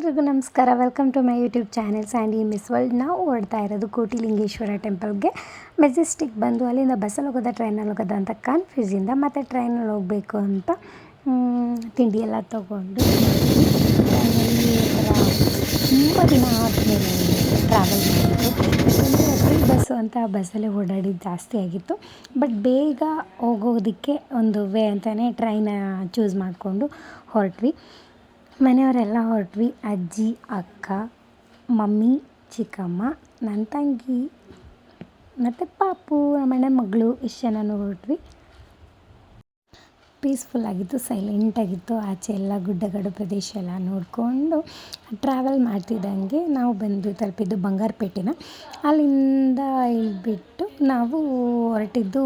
ಎಲ್ರಿಗೂ ನಮಸ್ಕಾರ. Welcome to my YouTube channel Sandy Miss World. ನಾವು ಓಡ್ತಾ ಇರೋದು ಕೋಟಿಲಿಂಗೇಶ್ವರ ಟೆಂಪಲ್ಗೆ. ಮೆಜೆಸ್ಟಿಕ್ ಬಂದು ಅಲ್ಲಿಂದ ಬಸ್ಸಲ್ಲಿ ಹೋಗೋದ ಟ್ರೈನಲ್ಲಿ ಹೋಗೋದ ಅಂತ ಕನ್ಫ್ಯೂಸಿಂದ ಮತ್ತು ಟ್ರೈನಲ್ಲಿ ಹೋಗಬೇಕು ಅಂತ ತಿಂಡಿ ಎಲ್ಲ ತೊಗೊಂಡು ಟ್ರೈನಲ್ಲಿ ತುಂಬ ದಿನ ಆದಮೇಲೆ ಟ್ರಾವೆಲ್ ಮಾಡಿದ್ದು. ಫ್ರೀ ಬಸ್ಸು ಅಂತ ಬಸ್ಸಲ್ಲೇ ಓಡಾಡಿದ್ದು ಜಾಸ್ತಿ ಆಗಿತ್ತು. ಬಟ್ ಬೇಗ ಹೋಗೋದಕ್ಕೆ ಒಂದು ವೇ ಅಂತಲೇ ಟ್ರೈನ ಚೂಸ್ ಮಾಡಿಕೊಂಡು ಹೊರಟ್ವಿ. ಮನೆಯವರೆಲ್ಲ ಹೊರಟ್ವಿ. ಅಜ್ಜಿ, ಅಕ್ಕ, ಮಮ್ಮಿ, ಚಿಕ್ಕಮ್ಮ, ನನ್ನ ತಂಗಿ ಮತ್ತು ಪಾಪು, ನಮ್ಮಣ್ಣನ ಮಗಳು, ಇಷ್ಟು ಜನನೂ ಹೊರಟ್ವಿ. ಪೀಸ್ಫುಲ್ಲಾಗಿತ್ತು, ಸೈಲೆಂಟಾಗಿತ್ತು. ಆಚೆ ಎಲ್ಲ ಗುಡ್ಡಗಾಡು ಪ್ರದೇಶ ಎಲ್ಲ ನೋಡಿಕೊಂಡು ಟ್ರಾವೆಲ್ ಮಾಡ್ತಿದ್ದಂಗೆ ನಾವು ಬಂದು ತಲುಪಿದ್ದು ಬಂಗಾರಪೇಟೆನ. ಅಲ್ಲಿಂದ ಇಳಿದ್ಬಿಟ್ಟು ನಾವು ಹೊರಟಿದ್ದು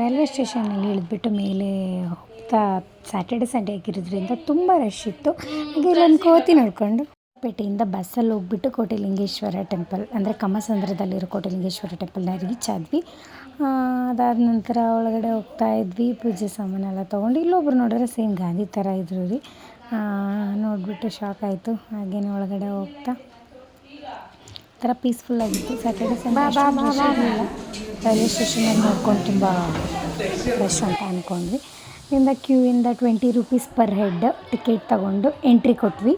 ರೈಲ್ವೆ ಸ್ಟೇಷನಲ್ಲಿ ಇಳಿದ್ಬಿಟ್ಟು ಮೇಲೆ ಹೋಗ್ತಾ ಸ್ಯಾಟರ್ಡೆ ಸಂಡೇ ಆಗಿರೋದ್ರಿಂದ ತುಂಬ ರಶ್ ಇತ್ತು. ಹಾಗೆ ಇಲ್ಲೊಂದು ಕೋತಿ ನೋಡಿಕೊಂಡು ಪೇಟೆಯಿಂದ ಬಸ್ಸಲ್ಲಿ ಹೋಗ್ಬಿಟ್ಟು ಕೋಟಿಲಿಂಗೇಶ್ವರ ಟೆಂಪಲ್ ಅಂದರೆ ಕಮ್ಮಸಂದ್ರದಲ್ಲಿರೋ ಕೋಟಿಲಿಂಗೇಶ್ವರ ಟೆಂಪಲ್ನ ರೀಚ್ ಆದ್ವಿ. ಅದಾದ ನಂತರ ಒಳಗಡೆ ಹೋಗ್ತಾ ಇದ್ವಿ. ಪೂಜೆ ಸಾಮಾನೆಲ್ಲ ತೊಗೊಂಡು ಇಲ್ಲೊಬ್ರು ನೋಡಿದ್ರೆ ಸೇಮ್ ಗಾಂಧಿ ಥರ ಇದ್ರು ರೀ. ನೋಡಿಬಿಟ್ಟು ಶಾಕ್ ಆಯಿತು. ಹಾಗೇನೆ ಒಳಗಡೆ ಹೋಗ್ತಾ ಥರ ಪೀಸ್ಫುಲ್ಲಾಗಿತ್ತು. ಸ್ಯಾಟರ್ಡೆ ಸಂಡೇ ಇಲ್ಲ, ರೈಲ್ವೆ ಸ್ಟೇಷನಲ್ಲಿ ನೋಡ್ಕೊಂಡು ತುಂಬ ರಶ್ ಅಂತ ಅಂದ್ಕೊಂಡ್ವಿ. ಇಂದ ಕ್ಯೂಯಿಂದ 20 ರೂಪೀಸ್ ಪರ್ ಹೆಡ್ ಟಿಕೆಟ್ ತಗೊಂಡು ಎಂಟ್ರಿ ಕೊಟ್ವಿ.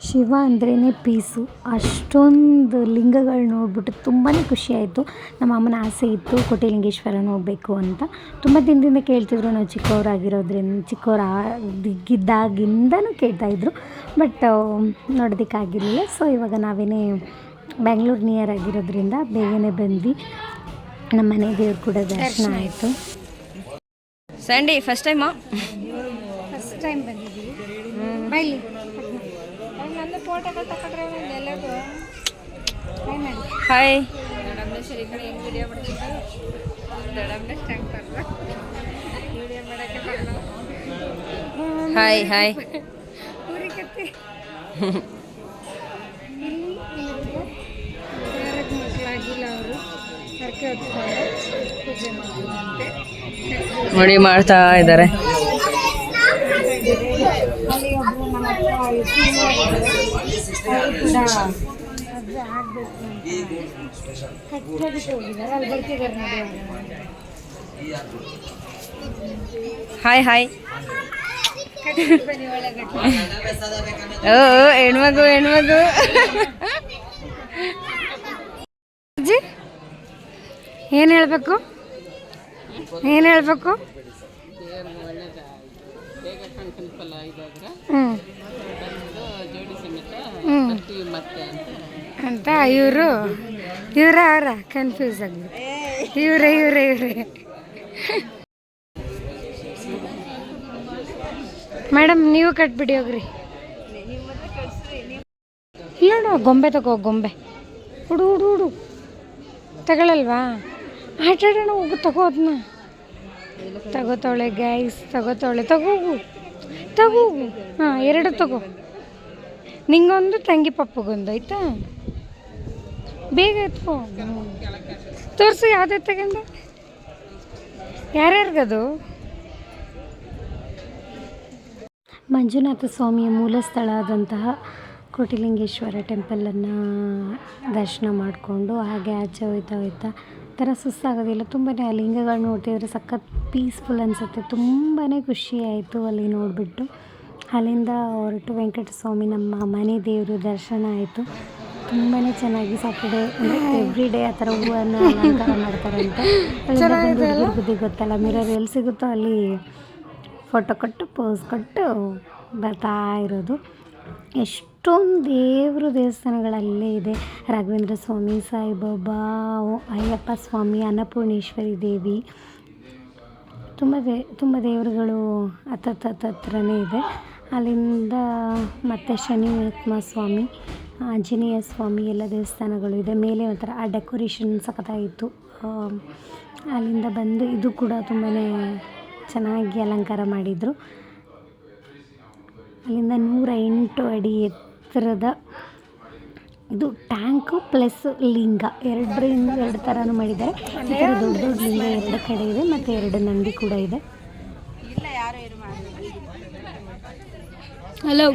ಶಿವ ಅಂದ್ರೇ ಪೀಸು. ಅಷ್ಟೊಂದು ಲಿಂಗಗಳು ನೋಡಿಬಿಟ್ಟು ತುಂಬಾ ಖುಷಿಯಾಯಿತು. ನಮ್ಮ ಅಮ್ಮನ ಆಸೆ ಇತ್ತು ಕೋಟಿಲಿಂಗೇಶ್ವರ ನೋಡಬೇಕು ಅಂತ. ತುಂಬ ದಿನದಿಂದ ಕೇಳ್ತಿದ್ರು. ನಾವು ಚಿಕ್ಕವರಾಗಿದ್ದಾಗಿಂದನೂ ಕೇಳ್ತಾಯಿದ್ರು. ಬಟ್ ನೋಡೋದಕ್ಕಾಗಿರಲಿಲ್ಲ. ಸೊ ಇವಾಗ ನಾವೇನೇ ಬೆಂಗಳೂರು ನಿಯರ್ ಆಗಿರೋದ್ರಿಂದ ಬೇಗನೆ ಬಂದ್ವಿ. ನಮ್ಮ ಮನೆ ದೇವ್ರು ಕೂಡ ದರ್ಶನ ಆಯಿತು. ಸಂಡೇ ಫಸ್ಟ್ ಟೈಮ್ ಬಂದಿದ್ದೀವಿ. ಬೈಲಿ ಹಾಯ್. Hi hi. ನೋಡಿ ಮಾಡ್ತಾ ಇದ್ದಾರೆ. Hi hi. ಓ ಹೆಣ್ಮಗು ಅಜ್ಜಿ ಏನು ಹೇಳಬೇಕು? ಅಂತ ಇವರ ಕನ್ಫ್ಯೂಸ್ ಆಗಿ ಇವರೇ ಮೇಡಮ್, ನೀವು ಕಟ್ಬಿಡಿ ಹೋಗ್ರಿ. ಇಲ್ಲ ಗೊಂಬೆ ಗೊಂಬೆ ಹುಡು ತಗೊಳ್ಳಲ್ವಾ? ಆಟಾಡೋಣ, ಹೋಗು ತಗೋ. ಅದನ್ನ ತಗೋತಾವಳೆ ಗೈಸ್, ತಗೋಗು. ಹಾಂ, 2 ತಗೋ. ನಿಂಗೊಂದು, ತಂಗಿ ಪಪ್ಪಗೊಂದು, ಆಯಿತಾ? ಬೇಗ ಎತ್ಕೋ. ತೋರಿಸು ಯಾವುದೇ ತಗೊಂಡೆ, ಯಾರ್ಯಾರಿಗದು? ಮಂಜುನಾಥ ಸ್ವಾಮಿಯ ಮೂಲ ಸ್ಥಳ ಆದಂತಹ ಕೋಟಿಲಿಂಗೇಶ್ವರ ಟೆಂಪಲನ್ನು ದರ್ಶನ ಮಾಡಿಕೊಂಡು ಹಾಗೆ ಆಚೆ ಹೋಯ್ತಾ ಥರ ಸುಸ್ತಾಗೋದಿಲ್ಲ. ತುಂಬಾ ಆ ಲಿಂಗಗಳು ನೋಡ್ತಿದ್ರೆ ಸಖತ್ ಪೀಸ್ಫುಲ್ ಅನಿಸುತ್ತೆ. ತುಂಬಾ ಖುಷಿ ಆಯಿತು ಅಲ್ಲಿ ನೋಡಿಬಿಟ್ಟು. ಅಲ್ಲಿಂದ ಹೊರಟು ವೆಂಕಟಸ್ವಾಮಿ ನಮ್ಮ ಮನೆ ದೇವರು ದರ್ಶನ ಆಯಿತು. ತುಂಬಾ ಚೆನ್ನಾಗಿ ಸ್ಯಾಟರ್ಡೇ ಎವ್ರಿ ಡೇ ಆ ಥರ ಹೂವನ್ನು ಅಲಂಕಾರ ಮಾಡ್ತಾರಂತೆ. ಬುದ್ಧಿ ಗೊತ್ತಲ್ಲ, ಮಿರರ್ ಎಲ್ಲಿ ಸಿಗುತ್ತೋ ಅಲ್ಲಿ ಫೋಟೋ ಕೊಟ್ಟು ಪೋಸ್ ಕೊಟ್ಟು ಬರ್ತಾ ಇರೋದು. ಎಷ್ಟೊಂದು ದೇವಸ್ಥಾನಗಳಲ್ಲೇ ಇದೆ. ರಾಘವೇಂದ್ರ ಸ್ವಾಮಿ, ಸಾಯಿಬಾಬಾ, ಅಯ್ಯಪ್ಪ ಸ್ವಾಮಿ, ಅನ್ನಪೂರ್ಣೇಶ್ವರಿ ದೇವಿ, ತುಂಬ ದೇವರುಗಳು ಹತ್ರನೇ ಇದೆ. ಅಲ್ಲಿಂದ ಮತ್ತು ಶನಿ ಮಹಾತ್ಮ ಸ್ವಾಮಿ, ಆಂಜನೇಯ ಸ್ವಾಮಿ ಎಲ್ಲ ದೇವಸ್ಥಾನಗಳು ಇದೆ. ಮೇಲೆ ಒಂಥರ ಆ ಡೆಕೋರೇಷನ್ ಸಖತ್ತಾಗಿತ್ತು. ಅಲ್ಲಿಂದ ಬಂದು ಇದು ಕೂಡ ತುಂಬಾ ಚೆನ್ನಾಗಿ ಅಲಂಕಾರ ಮಾಡಿದರು. ಅಲ್ಲಿಂದ 108 ಅಡಿ ಎತ್ತರದ ಇದು ಟ್ಯಾಂಕು ಪ್ಲಸ್ ಲಿಂಗ, 2 ಥರನೂ ಮಾಡಿದ್ದಾರೆ. ಈ ಥರ ದೊಡ್ಡ ಲಿಂಗ 2 ಕಡೆ ಇದೆ ಮತ್ತು 2 ನಂದಿ ಕೂಡ ಇದೆ. ಹಲೋ.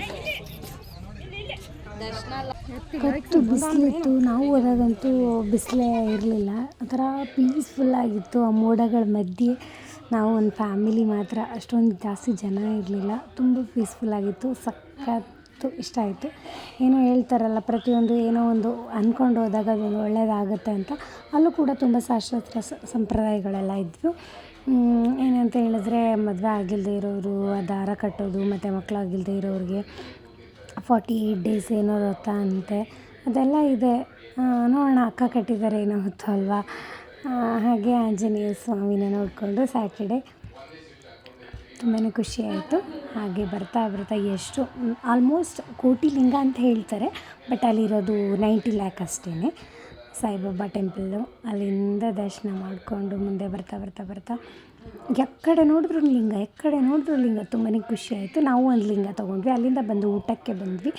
ಕತ್ತು ಬಿಸಿಲಿತ್ತು, ನಾವು ಹೋದಾಗಂತೂ ಬಿಸಿಲೇ ಇರಲಿಲ್ಲ. ಒಂಥರ ಪೀಸ್ಫುಲ್ಲಾಗಿತ್ತು ಆ ಮೋಡಗಳ ಮಧ್ಯೆ. ನಾವು ಒಂದು ಫ್ಯಾಮಿಲಿ ಮಾತ್ರ, ಅಷ್ಟೊಂದು ಜಾಸ್ತಿ ಜನ ಇರಲಿಲ್ಲ. ತುಂಬ ಪೀಸ್ಫುಲ್ಲಾಗಿತ್ತು, ಸಖತ್ತು ಇಷ್ಟ ಆಯಿತು. ಏನೋ ಹೇಳ್ತಾರಲ್ಲ, ಪ್ರತಿಯೊಂದು ಏನೋ ಒಂದು ಅಂದ್ಕೊಂಡು ಹೋದಾಗ ಅದೊಂದು ಒಳ್ಳೆಯದಾಗುತ್ತೆ ಅಂತ. ಅಲ್ಲೂ ಕೂಡ ತುಂಬ ಶಾಸ್ತ್ರ ಸಂಪ್ರದಾಯಗಳೆಲ್ಲ ಇದ್ವು. ಏನಂತ ಹೇಳಿದ್ರೆ, ಮದುವೆ ಆಗಿಲ್ಲದೆ ಇರೋರು ದಾರ ಕಟ್ಟೋದು, ಮತ್ತು ಮಕ್ಕಳಾಗಿಲ್ಲದೆ ಇರೋರಿಗೆ 48 ಡೇಸ್ ಏನೋ ವ್ರತ ಅಂತೆ, ಅದೆಲ್ಲ ಇದೆ. ನೋಡೋಣ, ಅಕ್ಕ ಕಟ್ಟಿದ್ದಾರೆ ಏನೋ ಹೊತ್ತು ಅಲ್ವಾ. ಹಾಗೆ ಆಂಜನೇಯ ಸ್ವಾಮಿನ ನೋಡಿಕೊಂಡು ಸ್ಯಾಟರ್ಡೆ ತುಂಬಾ ಖುಷಿ ಆಯಿತು. ಹಾಗೆ ಬರ್ತಾ ಬರ್ತಾ ಎಷ್ಟು ಆಲ್ಮೋಸ್ಟ್ ಕೋಟಿ ಲಿಂಗ ಅಂತ ಹೇಳ್ತಾರೆ, ಬಟ್ ಅಲ್ಲಿರೋದು 90 ಲ್ಯಾಕ್ ಅಷ್ಟೇ. ಸಾಯಿಬಾಬಾ ಟೆಂಪಲ್ಲು, ಅಲ್ಲಿಂದ ದರ್ಶನ ಮಾಡಿಕೊಂಡು ಮುಂದೆ ಬರ್ತಾ ಬರ್ತಾ ಬರ್ತಾ ಎಕ್ಕಡೆ ನೋಡಿದ್ರು ಲಿಂಗ, ತುಂಬಾ ಖುಷಿ ಆಯಿತು. ನಾವು ಒಂದು ಲಿಂಗ ತೊಗೊಂಡ್ವಿ. ಅಲ್ಲಿಂದ ಬಂದು ಊಟಕ್ಕೆ ಬಂದ್ವಿ.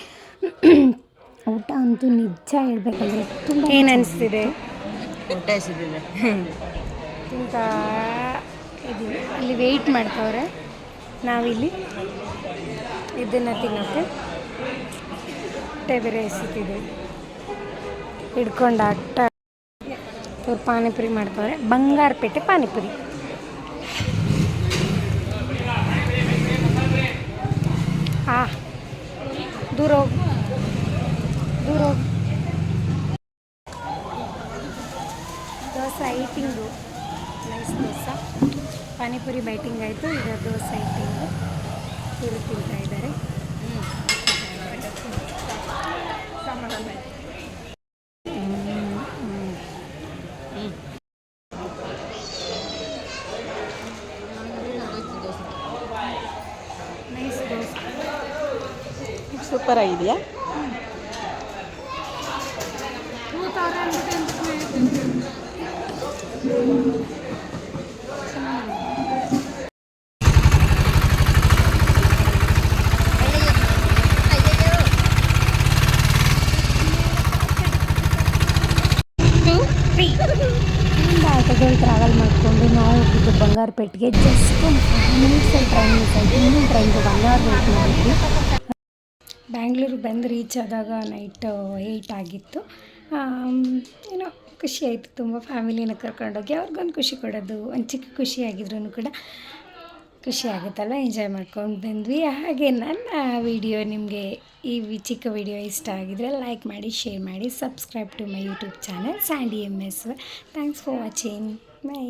ಊಟ ಅಂತೂ ನಿಜ ಹೇಳ್ಬೇಕಂದ್ರೆ ತುಂಬ ಏನು ಅನಿಸ್ತಿದೆ? ಊಟ ಸಿದ್ದಿದೆ ಅಂತ ಇದ್ದೀವಿ. ಅಲ್ಲಿ ವೆಯ್ಟ್ ಮಾಡ್ತವ್ರೆ, ನಾವಿಲ್ಲಿ ಇದನ್ನು ತಿನ್ನೋಕ್ಕೆ ಹೊಟ್ಟೆ ಬೇರೆ ಎಸಿತಿದೆ ಹಿಡ್ಕೊಂಡು ಅಟ್ಟ. ಇವ್ರು ಪಾನಿಪುರಿ ಮಾಡ್ತವ್ರೆ, ಬಂಗಾರಪೇಟೆ ಪಾನಿಪುರಿ. ದೂರ ಹೋಗು. Dosa eating nice dosa. Panipuri biting ಆಯಿತು, ಈಗ ದೋಸೆ ಈಟಿಂಗು ಇವರು ತಿಂತಾ ಇದ್ದಾರೆ. ನೈಸ್ ದೋಸೆ, ಸೂಪರ್ ಆಗಿದೆಯಾ? ಆಟೋದಲ್ಲಿ ಟ್ರಾವೆಲ್ ಮಾಡಿಕೊಂಡು ನಾವು ಹೋಗಿದ್ದು ಬಂಗಾರಪೇಟೆಗೆ. ಜಸ್ಟ್ 5 ಮಿನಿಟ್ಸಲ್ಲಿ ಟ್ರೈನ್ ಮಿಸ್ ಆಯಿತು. ಇನ್ನೊಂದು ಟ್ರೈನ್ಗೆ 1 ಅವರ್ ವೇಟ್ ಮಾಡಿದ್ವಿ. ಬ್ಯಾಂಗ್ಳೂರಿಗೆ ಬಂದು ರೀಚ್ ಆದಾಗ ನೈಟ್ 8 ಆಗಿತ್ತು. ಏನೋ ಖುಷಿ ಆಯಿತು, ತುಂಬ ಫ್ಯಾಮಿಲಿನ ಕರ್ಕೊಂಡೋಗಿ ಅವ್ರಿಗೊಂದು ಖುಷಿ ಕೊಡೋದು, ಒಂದು ಚಿಕ್ಕ ಖುಷಿ ಆಗಿದ್ರೂ ಕೂಡ ಖುಷಿ ಆಗುತ್ತಲ್ಲ, ಎಂಜಾಯ್ ಮಾಡ್ಕೊಂಡು ಬಂದ್ವಿ. ಹಾಗೆ ನನ್ನ ವಿಡಿಯೋ ನಿಮಗೆ ಈ ಚಿಕ್ಕ ವಿಡಿಯೋ ಇಷ್ಟ ಆಗಿದರೆ ಲೈಕ್ ಮಾಡಿ, ಶೇರ್ ಮಾಡಿ, subscribe to my YouTube channel Sandy MS. Thanks for watching. By.